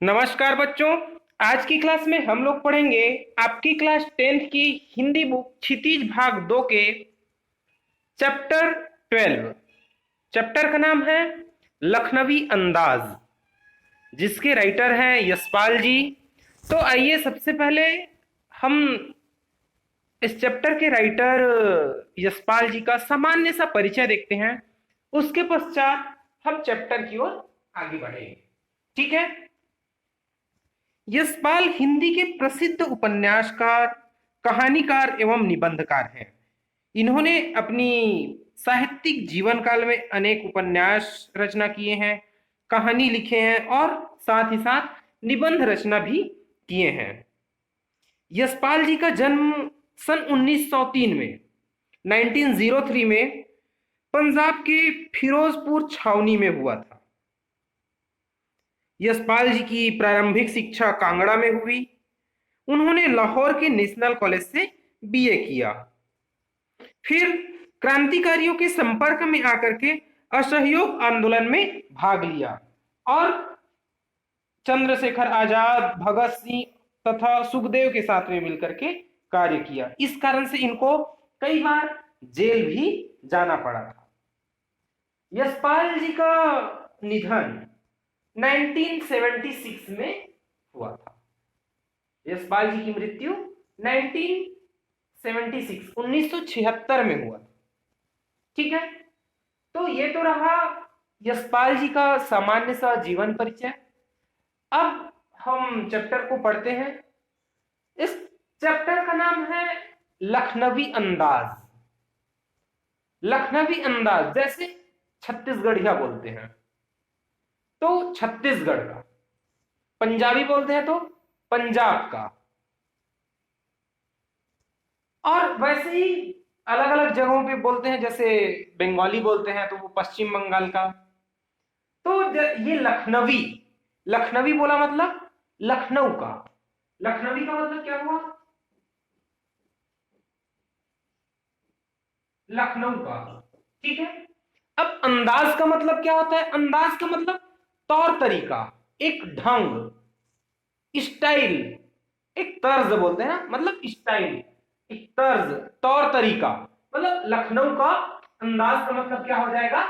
नमस्कार बच्चों। आज की क्लास में हम लोग पढ़ेंगे आपकी क्लास 10th की हिंदी बुक क्षितिज भाग 2 के चैप्टर 12। चैप्टर का नाम है लखनवी अंदाज, जिसके राइटर हैं यशपाल जी। तो आइए सबसे पहले हम इस चैप्टर के राइटर यशपाल जी का सामान्य सा परिचय देखते हैं। उसके पश्चात हम चैप्टर की ओर आगे बढ़ेंगे। ठीक है। यशपाल हिंदी के प्रसिद्ध उपन्यासकार, कहानीकार एवं निबंधकार हैं। इन्होंने अपनी साहित्यिक जीवन काल में अनेक उपन्यास रचना किए हैं, कहानी लिखे हैं और साथ ही साथ निबंध रचना भी किए हैं। यशपाल जी का जन्म सन 1903 में 1903 में पंजाब के फिरोजपुर छावनी में हुआ था। यशपाल जी की प्रारंभिक शिक्षा कांगड़ा में हुई। उन्होंने लाहौर के नेशनल कॉलेज से बीए किया। फिर क्रांतिकारियों के संपर्क में आकर के असहयोग आंदोलन में भाग लिया और चंद्रशेखर आजाद, भगत सिंह तथा सुखदेव के साथ में मिलकर के कार्य किया। इस कारण से इनको कई बार जेल भी जाना पड़ा था। यशपाल जी का निधन 1976 में हुआ था। यशपाल जी की मृत्यु 1976 में हुआ था। ठीक है। तो ये तो रहा यशपाल जी का सामान्य सा जीवन परिचय। अब हम चैप्टर को पढ़ते हैं। इस चैप्टर का नाम है लखनवी अंदाज। लखनवी अंदाज जैसे छत्तीसगढ़िया बोलते हैं तो छत्तीसगढ़ का, पंजाबी बोलते हैं तो पंजाब का, और वैसे ही अलग अलग जगहों पे बोलते हैं। जैसे बंगाली बोलते हैं तो वो पश्चिम बंगाल का। तो ये लखनवी, लखनवी बोला मतलब लखनऊ का। लखनवी का मतलब क्या हुआ? लखनऊ का। ठीक है। अब अंदाज का मतलब क्या होता है? अंदाज का मतलब तौर तरीका, एक ढंग, स्टाइल, एक तर्ज बोलते हैं ना, मतलब स्टाइल, एक तर्ज, तौर तरीका। मतलब लखनऊ का अंदाज का मतलब क्या हो जाएगा?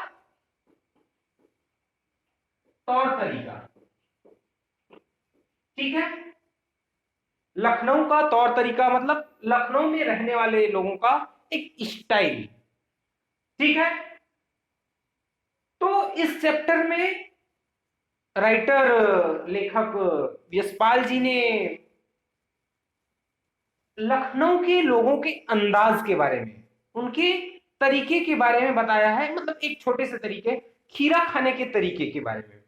तौर तरीका। ठीक है। लखनऊ का तौर तरीका मतलब लखनऊ में रहने वाले लोगों का एक स्टाइल। ठीक है। तो इस चैप्टर में राइटर, लेखक यशपाल जी ने लखनऊ के लोगों के अंदाज के बारे में, उनके तरीके के बारे में बताया है। मतलब एक छोटे से तरीके, खीरा खाने के तरीके के बारे में,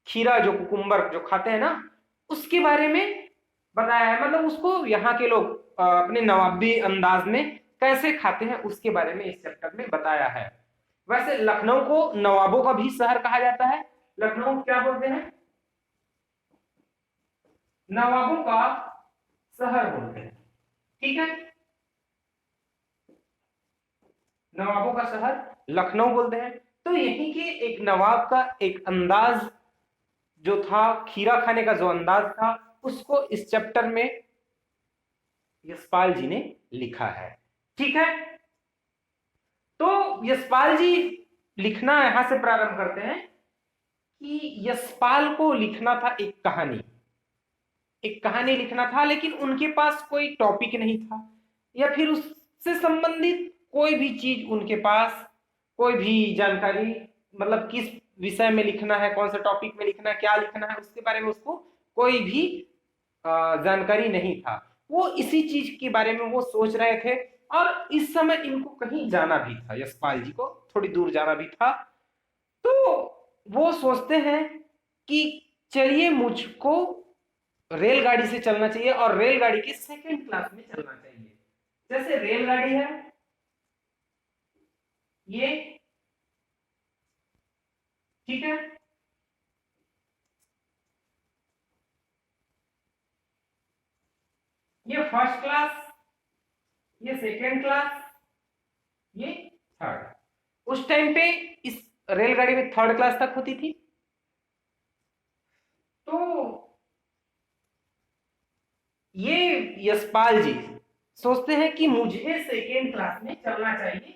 खीरा जो कुकुम्बर जो खाते हैं ना, उसके बारे में बताया है। मतलब उसको यहाँ के लोग अपने नवाबी अंदाज में कैसे खाते हैं उसके बारे में इस चैप्टर में बताया है। वैसे लखनऊ को नवाबों का भी शहर कहा जाता है। लखनऊ क्या बोलते हैं? नवाबों का शहर बोलते हैं। ठीक है। नवाबों का शहर लखनऊ बोलते हैं। तो यहीं के एक नवाब का एक अंदाज जो था, खीरा खाने का जो अंदाज था, उसको इस चैप्टर में यशपाल जी ने लिखा है। ठीक है। तो यशपाल जी लिखना यहां से प्रारंभ करते हैं कि यशपाल को लिखना था एक कहानी, एक कहानी लिखना था, लेकिन उनके पास कोई टॉपिक नहीं था या फिर उससे संबंधित कोई भी चीज उनके पास, कोई भी जानकारी, मतलब किस विषय में लिखना है, कौन से टॉपिक में लिखना है, क्या लिखना है, उसके बारे में उसको कोई भी जानकारी नहीं था। वो इसी चीज के बारे में वो सोच रहे थे और इस समय इनको कहीं जाना भी था, यशपाल जी को थोड़ी दूर जाना भी था। तो वो सोचते हैं कि चलिए मुझको रेलगाड़ी से चलना चाहिए और रेलगाड़ी के सेकंड क्लास में चलना चाहिए। जैसे रेलगाड़ी है ये, ठीक है, ये फर्स्ट क्लास, ये सेकंड क्लास, ये थर्ड। उस टाइम पे इस रेलगाड़ी में थर्ड क्लास तक होती थी। तो ये यशपाल जी सोचते हैं कि मुझे सेकेंड क्लास में चलना चाहिए,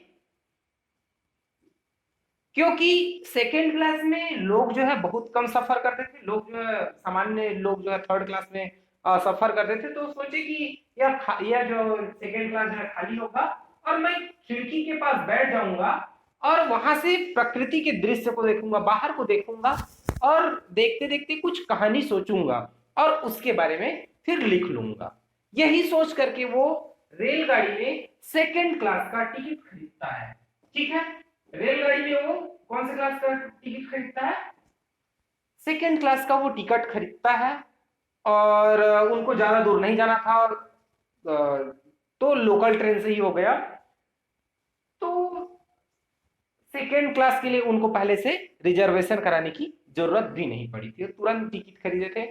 क्योंकि सेकेंड क्लास में लोग जो है बहुत कम सफर करते थे। लोग जो है सामान्य लोग जो है थर्ड क्लास में सफर करते थे। तो सोचे कि यह जो सेकेंड क्लास जो है खाली होगा और मैं खिड़की के पास बैठ जाऊंगा और वहां से प्रकृति के दृश्य को देखूंगा, बाहर को देखूंगा और देखते देखते कुछ कहानी सोचूंगा और उसके बारे में फिर लिख लूंगा। यही सोच करके वो रेलगाड़ी में सेकेंड क्लास का टिकट खरीदता है। ठीक है, रेलगाड़ी में वो कौन से क्लास का टिकट खरीदता है? सेकेंड क्लास का वो टिकट खरीदता है। और उनको ज्यादा दूर नहीं जाना था और तो लोकल ट्रेन से ही हो गया। तो सेकेंड क्लास के लिए उनको पहले से रिजर्वेशन कराने की जरूरत भी नहीं पड़ी थी, तुरंत टिकट खरीदे थे।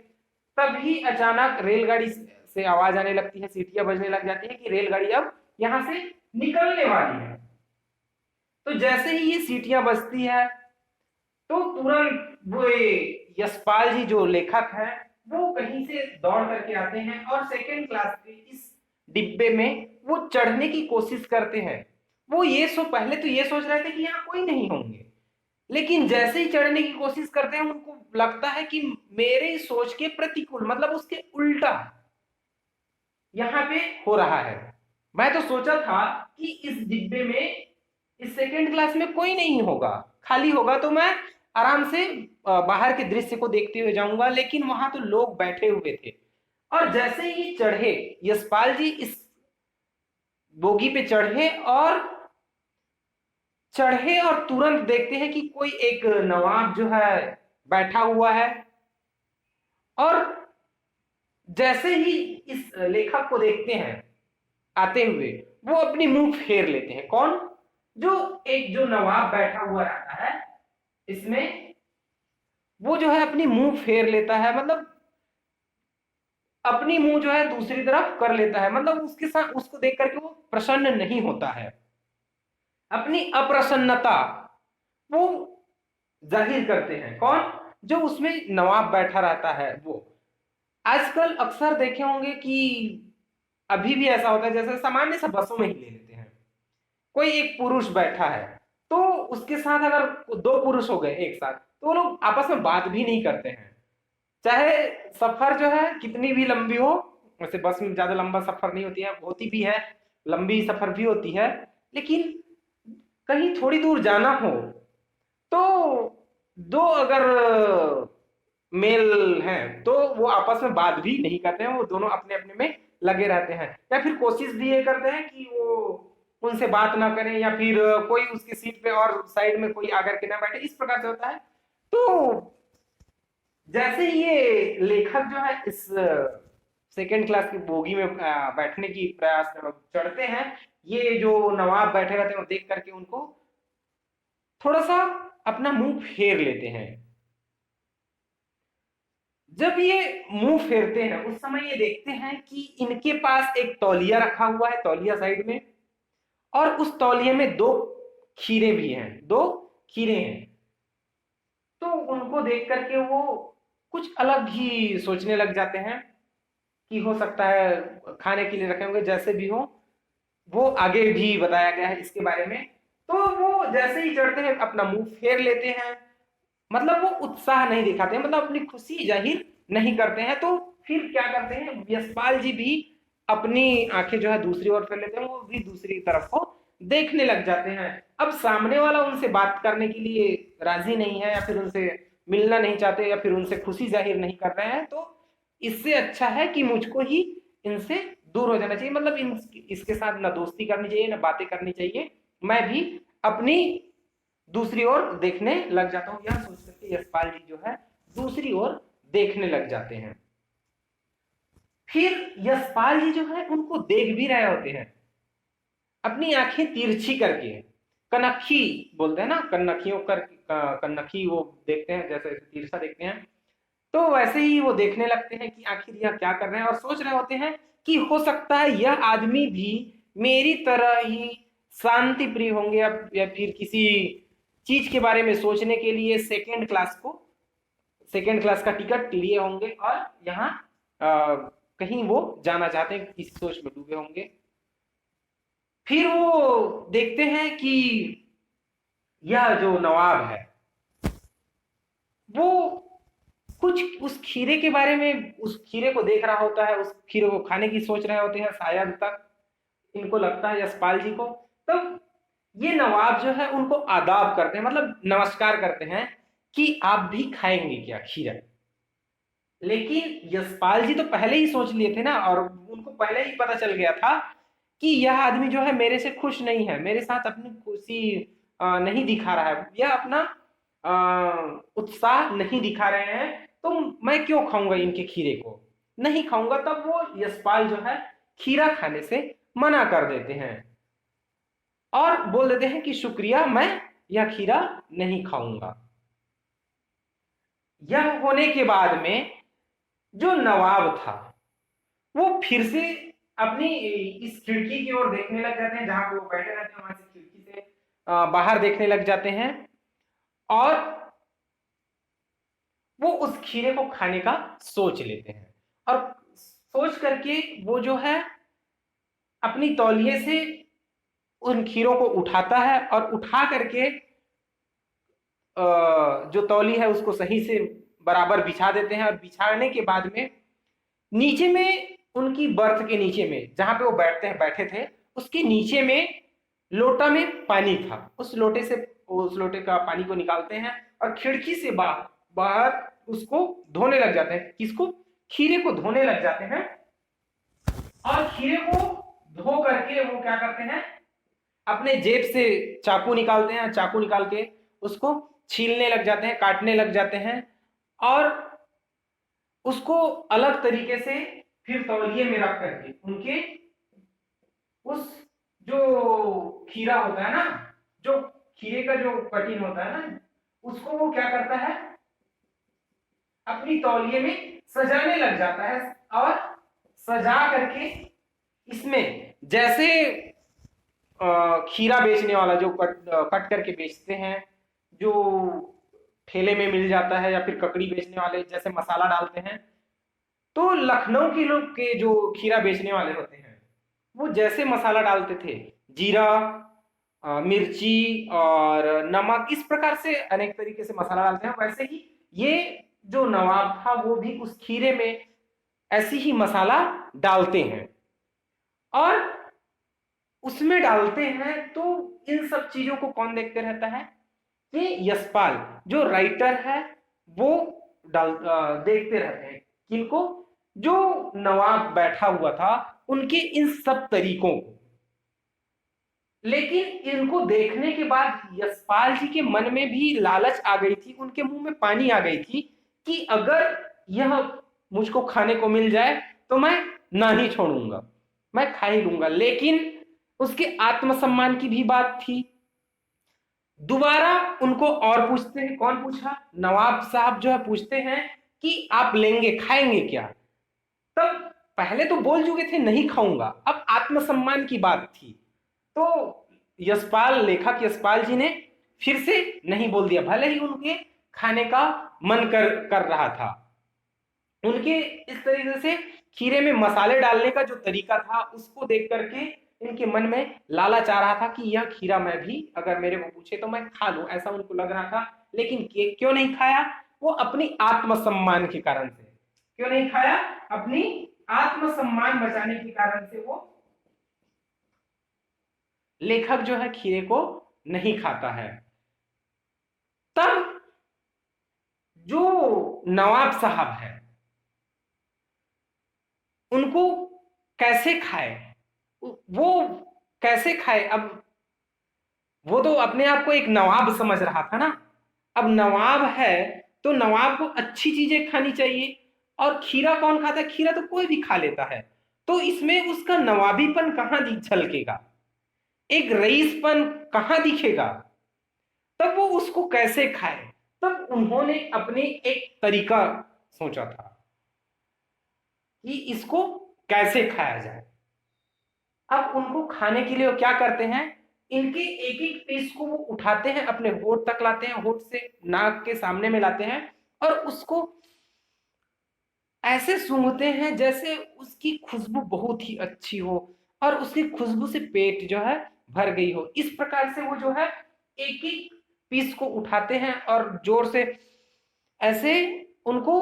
तभी अचानक रेलगाड़ी से आवाज आने लगती है, सीटियां बजने लग जाती है कि रेलगाड़ी अब यहां से निकलने वाली है। तो जैसे ही ये सीटियां बजती है तो तुरंत वो यशपाल जी जो लेखक है वो कहीं से दौड़ करके आते हैं और सेकेंड क्लास के इस डिब्बे में वो चढ़ने की कोशिश करते हैं। वो पहले तो ये सोच रहे थे कि यहाँ कोई नहीं होंगे, लेकिन जैसे ही चढ़ने की कोशिश करते हैं उनको लगता है कि मेरे सोच के प्रतिकूल, मतलब उसके उल्टा यहाँ पे हो रहा है। मैं तो सोचा था कि इस डिब्बे में, इस सेकेंड क्लास में कोई नहीं होगा, खाली होगा तो मैं आराम से बाहर के दृश्य को देखते हुए जाऊंगा, लेकिन वहां तो लोग बैठे हुए थे। और जैसे ही चढ़े, यशपाल जी इस बोगी पे चढ़े और तुरंत देखते हैं कि कोई एक नवाब जो है बैठा हुआ है। और जैसे ही इस लेखक को देखते हैं आते हुए, वो अपनी मुंह फेर लेते हैं। कौन? जो नवाब बैठा हुआ रहता है इसमें, वो जो है अपनी मुंह फेर लेता है, मतलब अपनी मुंह जो है दूसरी तरफ कर लेता है, मतलब उसके साथ उसको देख करके वो प्रसन्न नहीं होता है। अपनी अप्रसन्नता वो जाहिर करते हैं। कौन? जो उसमें नवाब बैठा रहता है वो। आजकल अक्सर देखे होंगे कि अभी भी ऐसा होता है, जैसे सामान्य सा बसों में ही ले लेते हैं, कोई एक पुरुष बैठा है तो उसके साथ अगर दो पुरुष हो गए एक साथ तो वो लोग आपस में बात भी नहीं करते हैं, चाहे सफर जो है कितनी भी लंबी हो। वैसे बस में ज्यादा लंबा सफर नहीं होती है, होती भी है, लंबी सफर भी होती है, लेकिन कहीं थोड़ी दूर जाना हो तो दो अगर मेल हैं तो वो आपस में बात भी नहीं करते हैं, वो दोनों अपने अपने में लगे रहते हैं, या फिर कोशिश भी ये करते हैं कि वो उनसे बात ना करें, या फिर कोई उसकी सीट पे और साइड में कोई आकर के ना बैठे, इस प्रकार से होता है। तो जैसे ये लेखक जो है इस सेकेंड क्लास की बोगी में बैठने की प्रयास चढ़ते हैं, ये जो नवाब बैठे रहते हैं वो देख करके उनको थोड़ा सा अपना मुंह फेर लेते हैं। जब ये मुंह फेरते हैं उस समय ये देखते हैं कि इनके पास एक तौलिया रखा हुआ है, तौलिया साइड में, और उस तौलिए में दो खीरे भी हैं, दो खीरे हैं। तो उनको देख करके वो कुछ अलग ही सोचने लग जाते हैं कि हो सकता है खाने के लिए रखे होंगे, जैसे भी हो। वो आगे भी बताया गया है इसके बारे में। तो वो जैसे ही चढ़ते हैं अपना मुंह फेर लेते हैं, मतलब वो उत्साह नहीं दिखाते हैं, मतलब अपनी खुशी जाहिर नहीं करते हैं। तो फिर क्या करते हैं, यशपाल जी भी अपनी आंखें जो है दूसरी ओर फेर लेते हैं, वो भी दूसरी तरफ को देखने लग जाते हैं। अब सामने वाला उनसे बात करने के लिए राजी नहीं है, या फिर उनसे मिलना नहीं चाहते, या फिर उनसे खुशी जाहिर नहीं कर रहे हैं, तो इससे अच्छा है कि मुझको ही इनसे दूर हो जाना चाहिए, मतलब इसके साथ ना दोस्ती करनी चाहिए ना बातें करनी चाहिए, मैं भी अपनी दूसरी ओर देखने लग जाता हूं। यह सोच करके यशपाल जी जो है दूसरी ओर देखने लग जाते हैं। फिर यशपाल जी जो है उनको देख भी रहे होते हैं, अपनी आंखें तिरछी करके, कनखी बोलते हैं ना, कन्नखियों कर कन्नखी वो देखते हैं, जैसे तिरछा देखते हैं, तो वैसे ही वो देखने लगते हैं कि आखिर यह क्या कर रहे हैं, और सोच रहे होते हैं कि हो सकता है यह आदमी भी मेरी तरह ही शांति प्रिय होंगे, या फिर किसी चीज के बारे में सोचने के लिए सेकेंड क्लास को सेकेंड क्लास का टिकट लिए होंगे और यहाँ कहीं वो जाना चाहते हैं, किसी सोच में डूबे होंगे। फिर वो देखते हैं कि यह जो नवाब है वो कुछ उस खीरे के बारे में, उस खीरे को देख रहा होता है, उस खीरे को खाने की सोच रहे होते हैं शायद तक इनको लगता है यशपाल जी को। तब ये नवाब जो है उनको आदाब करते हैं, मतलब नमस्कार करते हैं कि आप भी खाएंगे क्या खीरा। लेकिन यशपाल जी तो पहले ही सोच लिए थे ना, और उनको पहले ही पता चल गया था कि यह आदमी जो है मेरे से खुश नहीं है, मेरे साथ अपनी खुशी नहीं दिखा रहा है, यह अपना उत्साह नहीं दिखा रहे हैं, तो मैं क्यों खाऊंगा इनके खीरे को, नहीं खाऊंगा। तब वो यशपाल जो है खीरा खाने से मना कर देते हैं और बोल देते हैं कि शुक्रिया, मैं यह खीरा नहीं खाऊंगा। यह होने के बाद में जो नवाब था वो फिर से अपनी इस खिड़की की ओर देखने लग जाते हैं, जहां पे वो बैठे रहते हैं वहां से खिड़की से बाहर देखने लग जाते हैं, और वो उस खीरे को खाने का सोच लेते हैं। और सोच करके वो जो है अपनी तौलिए से उन खीरों को उठाता है और उठा करके जो तौली है उसको सही से बराबर बिछा देते हैं, और बिछाने के बाद में नीचे में उनकी बर्थ के नीचे में जहां पे वो बैठे थे उसके नीचे में लोटा में पानी था, उस लोटे से उस लोटे का पानी को निकालते हैं और खिड़की से बाहर बाहर उसको धोने लग जाते हैं। किसको? खीरे को धोने लग जाते हैं। और खीरे को धो करके वो क्या करते हैं, अपने जेब से चाकू निकालते हैं, चाकू निकाल के उसको छीलने लग जाते हैं, काटने लग जाते हैं, और उसको अलग तरीके से फिर तौलिए में रख करके उनके उस जो खीरा होता है ना, जो खीरे का जो कटिंग होता है ना, उसको वो क्या करता है अपनी तौलिए में सजाने लग जाता है। और सजा करके इसमें जैसे खीरा बेचने वाला जो कट करके बेचते हैं, जो ठेले में मिल जाता है, या फिर ककड़ी बेचने वाले जैसे मसाला डालते हैं, तो लखनऊ के लोग के जो खीरा बेचने वाले होते हैं वो जैसे मसाला डालते थे, जीरा, मिर्ची और नमक, इस प्रकार से अनेक तरीके से मसाला डालते हैं, वैसे ही ये जो नवाब था वो भी उस खीरे में ऐसी ही मसाला डालते हैं और उसमें डालते हैं। तो इन सब चीजों को कौन देखते रहता है? ये यशपाल जो राइटर है वो देखते रहते हैं। किनको? जो नवाब बैठा हुआ था उनके इन सब तरीकों को। लेकिन इनको देखने के बाद यशपाल जी के मन में भी लालच आ गई थी, उनके मुंह में पानी आ गई थी कि अगर यह मुझको खाने को मिल जाए तो मैं ना ही छोड़ूंगा, मैं खा ही लूंगा। लेकिन उसके आत्मसम्मान की भी बात थी। दोबारा उनको और पूछते हैं। कौन पूछा? नवाब साहब जो है पूछते हैं कि आप लेंगे, खाएंगे क्या? तब पहले तो बोल चुके थे नहीं खाऊंगा, अब आत्मसम्मान की बात थी, तो यशपाल, लेखक यशपाल जी ने फिर से नहीं बोल दिया, भले ही उनके खाने का मन कर रहा था। उनके इस तरीके से खीरे में मसाले डालने का जो तरीका था उसको देख करके इनके मन में लालच आ रहा था कि यह खीरा मैं भी, अगर मेरे को पूछे तो मैं खा लूं, ऐसा उनको लग रहा था। लेकिन क्यों नहीं खाया? वो अपनी आत्मसम्मान के कारण से। क्यों नहीं खाया? अपनी आत्मसम्मान बचाने के कारण से वो लेखक जो है खीरे को नहीं खाता है। तब जो नवाब साहब है उनको कैसे खाए, वो कैसे खाए? अब वो तो अपने आप को एक नवाब समझ रहा था ना। अब नवाब है तो नवाब को अच्छी चीजें खानी चाहिए, और खीरा कौन खाता है? खीरा तो कोई भी खा लेता है, तो इसमें उसका नवाबीपन कहां झलकेगा, एक रईसपन कहां दिखेगा? तब वो उसको कैसे खाए? तब उन्होंने अपने एक तरीका सोचा था कि इसको कैसे खाया जाए। अब उनको खाने के लिए वो क्या करते हैं, इनके एक एक पीस को वो उठाते हैं, अपने होठ तक लाते हैं, होठ से नाक के सामने में लाते हैं और उसको ऐसे सूंघते हैं जैसे उसकी खुशबू बहुत ही अच्छी हो और उसकी खुशबू से पेट जो है भर गई हो। इस प्रकार से वो जो है एक एक पीस को उठाते हैं और जोर से ऐसे उनको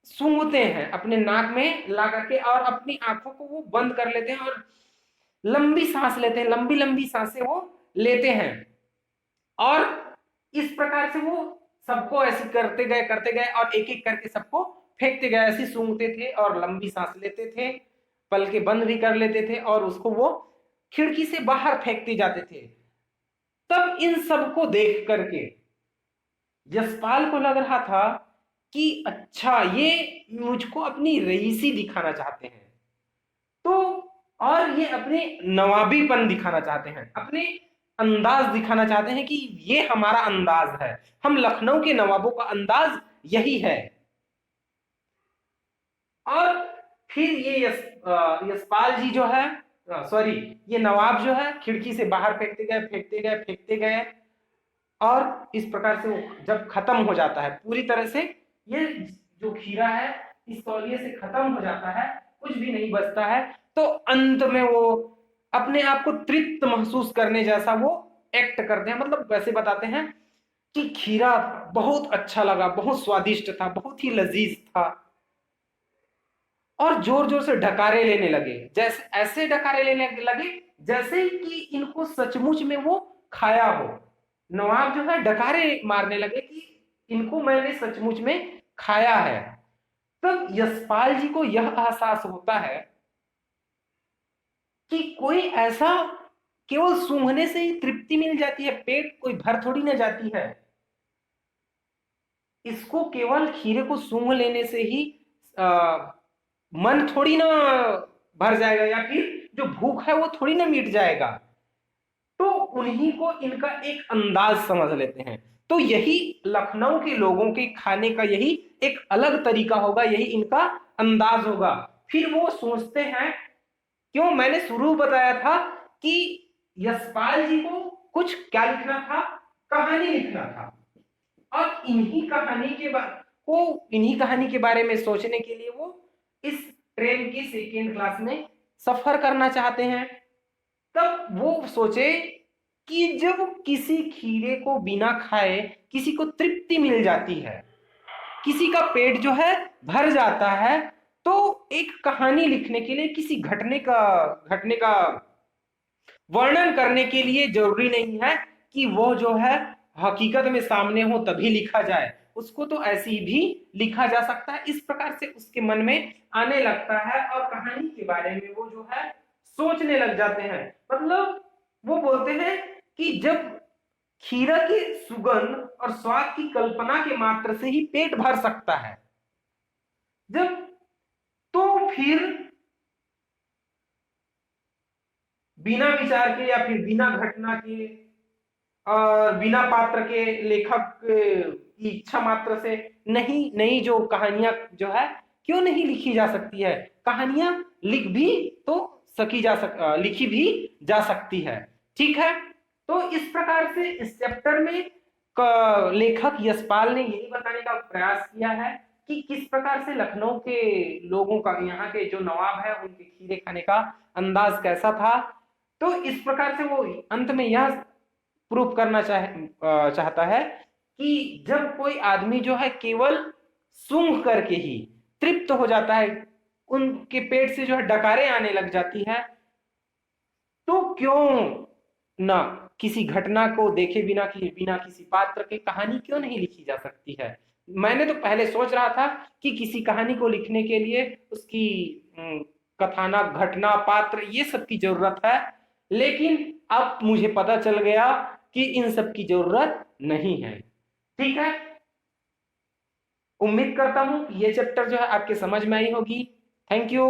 सूंघते हैं अपने नाक में ला करके, और अपनी आंखों को वो बंद कर लेते हैं और लंबी सांस लेते हैं, लंबी लंबी सांसें वो लेते हैं। और इस प्रकार से वो सबको ऐसे करते गए और एक एक करके सबको फेंकते गए। ऐसे सूंघते थे और लंबी सांस लेते थे, पलके बंद भी कर लेते थे और उसको वो खिड़की से बाहर फेंकते जाते थे। तब इन सबको देख करके यशपाल को लग रहा था कि अच्छा, ये मुझको अपनी रईसी दिखाना चाहते हैं, तो और ये अपने नवाबीपन दिखाना चाहते हैं, अपने अंदाज दिखाना चाहते हैं कि ये हमारा अंदाज है, हम लखनऊ के नवाबों का अंदाज यही है। और फिर ये यशपाल जी जो है, सॉरी, ये नवाब जो है खिड़की से बाहर फेंकते गए और इस प्रकार से वो जब खत्म हो जाता है पूरी तरह से, ये जो खीरा है इस तौलिए से खत्म हो जाता है, कुछ भी नहीं बचता है, तो अंत में वो अपने आप को तृप्त महसूस करने जैसा वो एक्ट करते हैं। मतलब वैसे बताते हैं कि खीरा बहुत अच्छा लगा, बहुत स्वादिष्ट था, बहुत ही लजीज था, और जोर जोर से डकारे लेने लगे, जैसे ऐसे डकारे लेने लगे जैसे कि इनको सचमुच में वो खाया हो। नवाब जो है डकारे मारने लगे कि इनको मैंने सचमुच में खाया है। तब यशपाल जी को यह एहसास होता है कि कोई ऐसा केवल सूंघने से ही तृप्ति मिल जाती है, पेट कोई भर थोड़ी ना जाती है। इसको केवल खीरे को सूंघ लेने से ही मन थोड़ी ना भर जाएगा, या फिर जो भूख है वो थोड़ी ना मिट जाएगा। तो उन्हीं को इनका एक अंदाज समझ लेते हैं। तो यही लखनऊ के लोगों के खाने का यही एक अलग तरीका होगा, यही इनका अंदाज होगा। फिर वो सोचते हैं, क्यों मैंने शुरू बताया था कि यशपाल जी को कुछ क्या लिखना था, कहानी लिखना था, और इन्हीं कहानी के बारे में सोचने के लिए वो इस ट्रेन की सेकेंड क्लास में सफर करना चाहते हैं। तब वो सोचे कि जब किसी खीरे को बिना खाए किसी को तृप्ति मिल जाती है, किसी का पेट जो है भर जाता है, तो एक कहानी लिखने के लिए किसी घटने का वर्णन करने के लिए जरूरी नहीं है कि वो जो है हकीकत में सामने हो तभी लिखा जाए, उसको तो ऐसे ही भी लिखा जा सकता है। इस प्रकार से उसके मन में आने लगता है और कहानी के बारे में वो जो है सोचने लग जाते हैं। मतलब वो बोलते हैं कि जब खीरा की सुगंध और स्वाद की कल्पना के मात्र से ही पेट भर सकता है, जब तो फिर बिना विचार के या फिर बिना घटना के और बिना पात्र के लेखक की इच्छा मात्र से नहीं नई जो कहानियां जो है क्यों नहीं लिखी जा सकती है। कहानियां लिखी भी जा सकती है। ठीक है, तो इस प्रकार से इस चैप्टर में लेखक यशपाल ने यही बताने का प्रयास किया है कि किस प्रकार से लखनऊ के लोगों का, यहाँ के जो नवाब है उनके खीरे खाने का अंदाज कैसा था। तो इस प्रकार से वो अंत में यह प्रूव करना चाहता है कि जब कोई आदमी जो है केवल सूंघ करके ही तृप्त हो जाता है, उनके पेट से जो है डकारें आने लग जाती है, तो क्यों ना किसी घटना को देखे बिना किसी पात्र की कहानी क्यों नहीं लिखी जा सकती है। मैंने तो पहले सोच रहा था कि किसी कहानी को लिखने के लिए उसकी कथानक, घटना, पात्र ये सब की जरूरत है, लेकिन अब मुझे पता चल गया कि इन सब की जरूरत नहीं है। ठीक है, उम्मीद करता हूं ये चैप्टर जो है आपके समझ में आई होगी। Thank you.